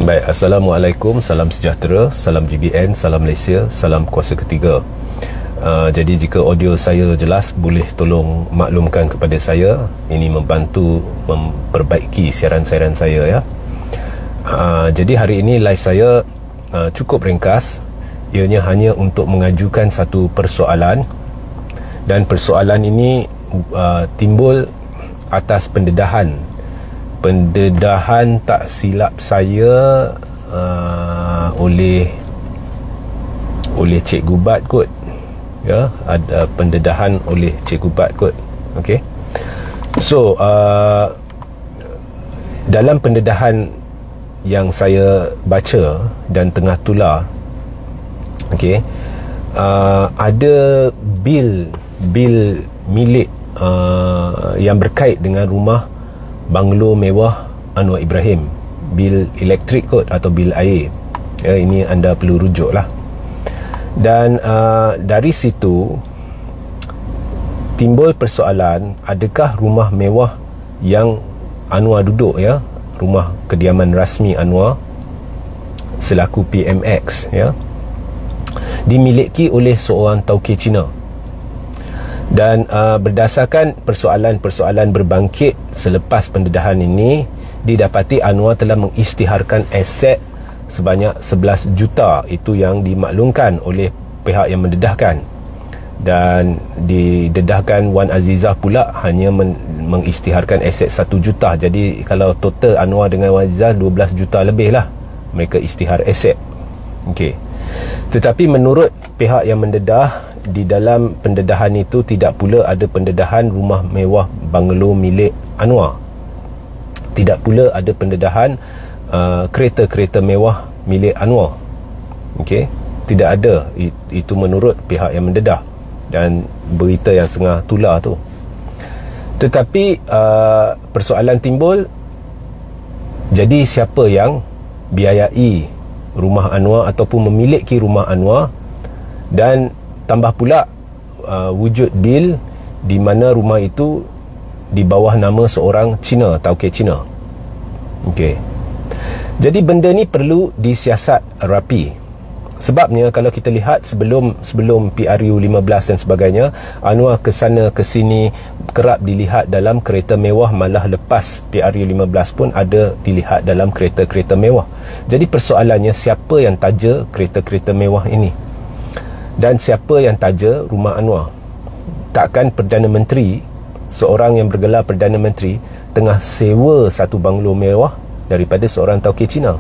Baik, Assalamualaikum, salam sejahtera, salam GBN, salam Malaysia, salam kuasa ketiga. Jadi jika audio saya jelas, boleh tolong maklumkan kepada saya. Ini membantu memperbaiki siaran-siaran saya ya. Jadi hari ini live saya cukup ringkas. Ianya hanya untuk mengajukan satu persoalan. Dan persoalan ini timbul atas pendedahan tak silap saya oleh Cikgu Bat kot ya, ada pendedahan oleh Cikgu Bat kot. Okey, so dalam pendedahan yang saya baca dan tengah tular, okey, ada bil milik yang berkait dengan rumah banglo mewah Anwar Ibrahim, bil elektrik kot atau bil air ya, ini anda perlu rujuk lah. Dan dari situ timbul persoalan, adakah rumah mewah yang Anwar duduk ya, rumah kediaman rasmi Anwar selaku PMX ya, dimiliki oleh seorang tauke Cina. Dan berdasarkan persoalan-persoalan berbangkit selepas pendedahan ini, didapati Anwar telah mengisytiharkan aset sebanyak 11 juta. Itu yang dimaklumkan oleh pihak yang mendedahkan. Dan didedahkan Wan Azizah pula hanya mengisytiharkan aset 1 juta. Jadi kalau total Anwar dengan Wan Azizah 12 juta lebih lah mereka isytihar aset. Okey. Tetapi menurut pihak yang mendedah, di dalam pendedahan itu tidak pula ada pendedahan rumah mewah banglo milik Anwar. Tidak pula ada pendedahan kereta-kereta mewah milik Anwar. Okey, tidak ada. Itu menurut pihak yang mendedah dan berita yang tengah tular tu. Tetapi persoalan timbul, jadi siapa yang biayai rumah Anwar ataupun memiliki rumah Anwar? Dan tambah pula wujud bil di mana rumah itu di bawah nama seorang Cina, tauke Cina. Okey. Jadi benda ni perlu disiasat rapi. Sebabnya kalau kita lihat sebelum PRU 15 dan sebagainya, Anwar ke sana ke sini kerap dilihat dalam kereta mewah, malah lepas PRU 15 pun ada dilihat dalam kereta-kereta mewah. Jadi persoalannya, siapa yang taja kereta-kereta mewah ini? Dan siapa yang taja rumah Anwar? Takkan Perdana Menteri, seorang yang bergelar Perdana Menteri, tengah sewa satu banglo mewah daripada seorang tauke Cina?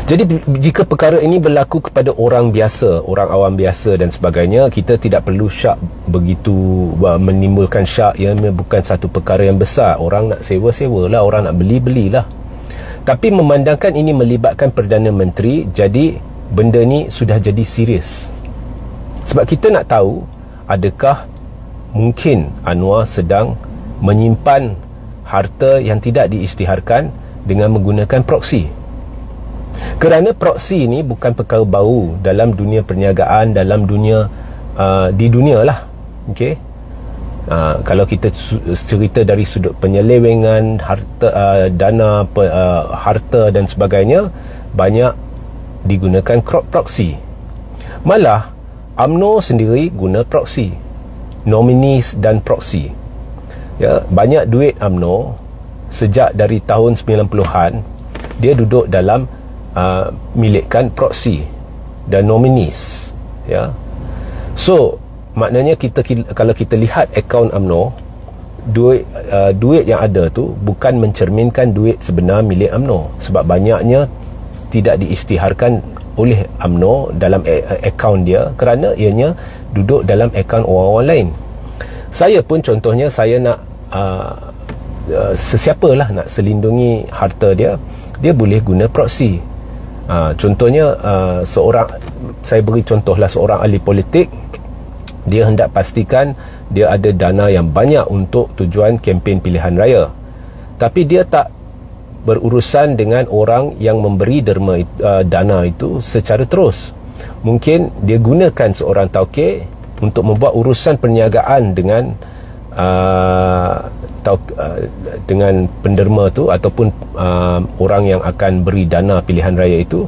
Jadi jika perkara ini berlaku kepada orang biasa, orang awam biasa dan sebagainya, kita tidak perlu syak begitu, menimbulkan syak. Ya, bukan satu perkara yang besar. Orang nak sewa-sewa lah, orang nak beli-belilah. Tapi memandangkan ini melibatkan Perdana Menteri, jadi benda ni sudah jadi serius. Sebab kita nak tahu, adakah mungkin Anwar sedang menyimpan harta yang tidak diisytiharkan dengan menggunakan proksi? Kerana proksi ni bukan perkara baru dalam dunia perniagaan, dalam dunia di dunia lah. Okey. Kalau kita cerita dari sudut penyelewengan harta, dana harta dan sebagainya, banyak digunakan proksi. Malah UMNO sendiri guna proksi, nominis dan proksi ya. Banyak duit UMNO sejak dari tahun 90-an dia duduk dalam milikkan proksi dan nominis ya. So maknanya kalau kita lihat akaun UMNO, duit yang ada tu bukan mencerminkan duit sebenar milik UMNO, sebab banyaknya tidak diisytiharkan oleh UMNO dalam akaun dia kerana ianya duduk dalam akaun orang-orang lain. Saya pun contohnya, saya nak sesiapalah nak selindungi harta dia, dia boleh guna proksi. Contohnya saya beri contohlah, seorang ahli politik, dia hendak pastikan dia ada dana yang banyak untuk tujuan kempen pilihan raya, tapi dia tak berurusan dengan orang yang memberi derma dana itu secara terus. Mungkin dia gunakan seorang tauke untuk membuat urusan perniagaan dengan dengan penderma tu ataupun orang yang akan beri dana pilihan raya itu.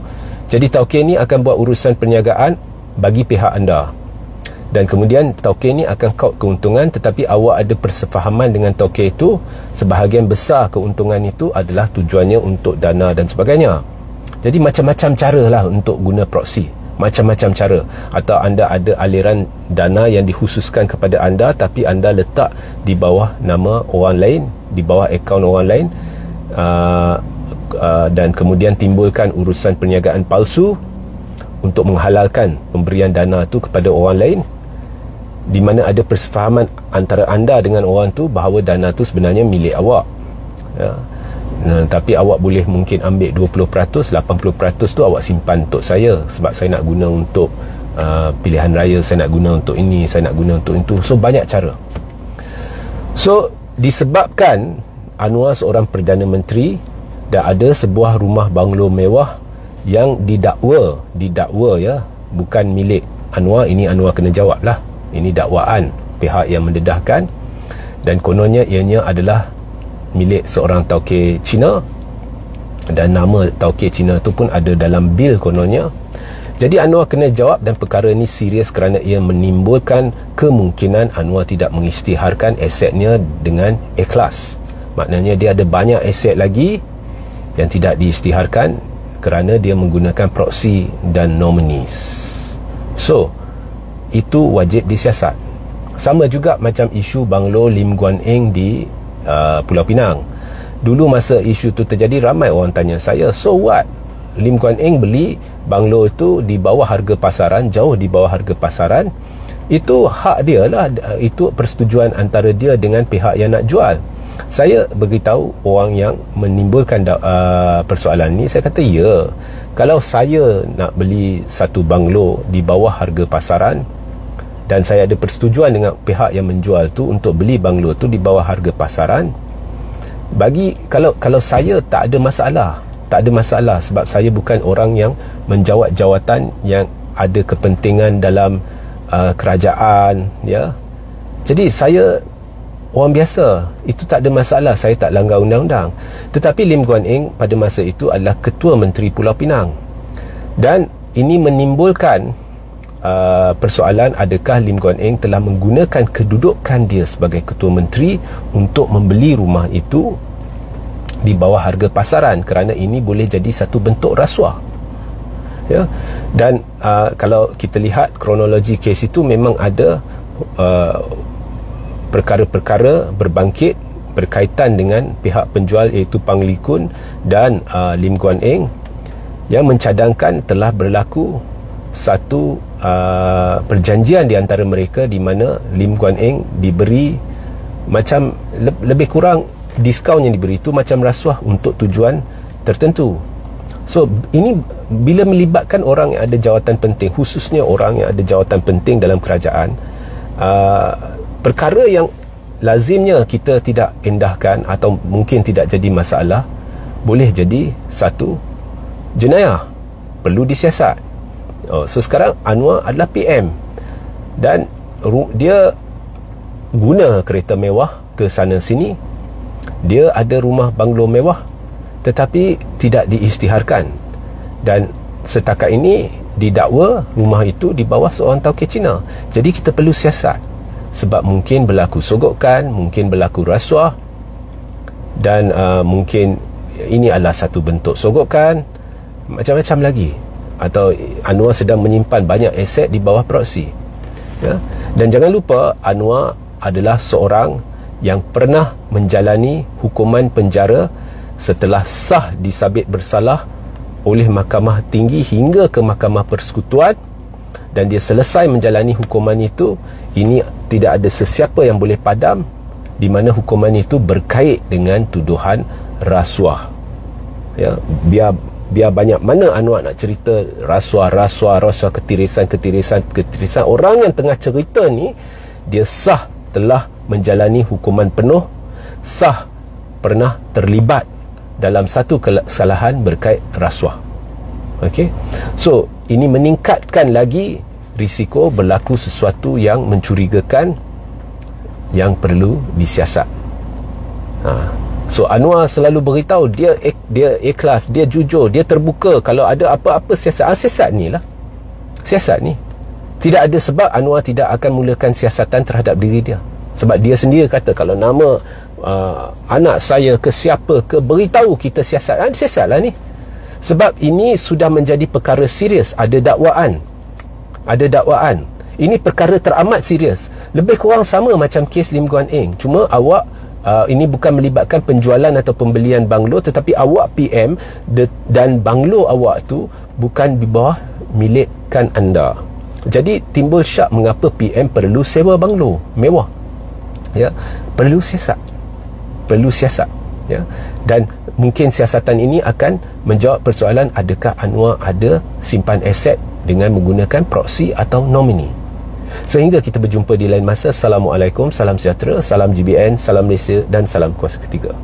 Jadi tauke ni akan buat urusan perniagaan bagi pihak anda, dan kemudian tauke ni akan kaut keuntungan, tetapi awak ada persefahaman dengan tauke itu, sebahagian besar keuntungan itu adalah tujuannya untuk dana dan sebagainya. Jadi macam-macam cara lah untuk guna proksi, macam-macam cara. Atau anda ada aliran dana yang dikhususkan kepada anda, tapi anda letak di bawah nama orang lain, di bawah akaun orang lain, dan kemudian timbulkan urusan perniagaan palsu untuk menghalalkan pemberian dana tu kepada orang lain, di mana ada persefahaman antara anda dengan orang tu bahawa dana tu sebenarnya milik awak, ya. Tapi awak boleh mungkin ambil 20%, 80% tu awak simpan untuk saya, sebab saya nak guna untuk pilihan raya, saya nak guna untuk ini, saya nak guna untuk itu. So banyak cara. So disebabkan Anwar seorang Perdana Menteri dan ada sebuah rumah banglo mewah yang didakwa ya, bukan milik Anwar. Ini Anwar kena jawab lah. Ini dakwaan pihak yang mendedahkan, dan kononnya ianya adalah milik seorang tauke Cina, dan nama tauke Cina tu pun ada dalam bil kononnya. Jadi Anwar kena jawab, dan perkara ni serius kerana ia menimbulkan kemungkinan Anwar tidak mengisytiharkan asetnya dengan ikhlas. Maknanya dia ada banyak aset lagi yang tidak diisytiharkan kerana dia menggunakan proksi dan nominees. So itu wajib disiasat. Sama juga macam isu banglo Lim Guan Eng di Pulau Pinang. Dulu masa isu tu terjadi, ramai orang tanya saya, so what? Lim Guan Eng beli banglo itu di bawah harga pasaran, jauh di bawah harga pasaran. Itu hak dia lah, itu persetujuan antara dia dengan pihak yang nak jual. Saya beritahu orang yang menimbulkan persoalan ni, saya kata ya, kalau saya nak beli satu banglo di bawah harga pasaran dan saya ada persetujuan dengan pihak yang menjual tu untuk beli banglo tu di bawah harga pasaran, bagi kalau saya tak ada masalah, sebab saya bukan orang yang menjawat jawatan yang ada kepentingan dalam kerajaan, ya. Jadi saya orang biasa, itu tak ada masalah, saya tak langgar undang-undang. Tetapi Lim Guan Eng pada masa itu adalah Ketua Menteri Pulau Pinang, dan ini menimbulkan persoalan, adakah Lim Guan Eng telah menggunakan kedudukan dia sebagai Ketua Menteri untuk membeli rumah itu di bawah harga pasaran, kerana ini boleh jadi satu bentuk rasuah, ya. Dan kalau kita lihat kronologi kes itu, memang ada perkara-perkara berbangkit berkaitan dengan pihak penjual, iaitu Pangli Kun dan Lim Guan Eng, yang mencadangkan telah berlaku satu perjanjian di antara mereka, di mana Lim Guan Eng diberi macam lebih kurang diskaun yang diberi itu macam rasuah untuk tujuan tertentu. So ini bila melibatkan orang yang ada jawatan penting, khususnya orang yang ada jawatan penting dalam kerajaan, perkara yang lazimnya kita tidak endahkan atau mungkin tidak jadi masalah, boleh jadi satu jenayah, perlu disiasat. So sekarang Anwar adalah PM dan dia guna kereta mewah ke sana sini, dia ada rumah banglo mewah tetapi tidak diisytiharkan, dan setakat ini didakwa rumah itu di bawah seorang tauke Cina. Jadi kita perlu siasat, sebab mungkin berlaku sogokan, mungkin berlaku rasuah, dan mungkin ini adalah satu bentuk sogokan, macam-macam lagi. Atau Anwar sedang menyimpan banyak aset di bawah proksi, ya? Dan jangan lupa, Anwar adalah seorang yang pernah menjalani hukuman penjara setelah sah disabit bersalah oleh Mahkamah Tinggi hingga ke Mahkamah Persekutuan, dan dia selesai menjalani hukuman itu. Ini tidak ada sesiapa yang boleh padam, di mana hukuman itu berkait dengan tuduhan rasuah, ya. Biar banyak mana Anwar nak cerita rasuah, ketirisan, orang yang tengah cerita ni, dia sah telah menjalani hukuman penuh, sah pernah terlibat dalam satu kesalahan berkait rasuah. Okey. So ini meningkatkan lagi risiko berlaku sesuatu yang mencurigakan, yang perlu disiasat. So Anwar selalu beritahu dia ikhlas, dia jujur, dia terbuka kalau ada apa-apa siasat ni lah. Siasat ni tidak ada sebab Anwar tidak akan mulakan siasatan terhadap diri dia. Sebab dia sendiri kata kalau nama anak saya ke siapa ke beritahu kita siasat, siasat lah ni. Sebab ini sudah menjadi perkara serius. Ada dakwaan. Ini perkara teramat serius. Lebih kurang sama macam kes Lim Guan Eng. Cuma awak ini bukan melibatkan penjualan atau pembelian banglo, tetapi awak PM dan banglo awak tu bukan di bawah milikkan anda. Jadi timbul syak mengapa PM perlu sewa banglo mewah. Ya, perlu siasat. Ya. Dan mungkin siasatan ini akan menjawab persoalan adakah Anwar ada simpan aset dengan menggunakan proksi atau nomini. Sehingga kita berjumpa di lain masa. Assalamualaikum, salam sejahtera, salam GBN, salam Malaysia dan salam kuasa ketiga.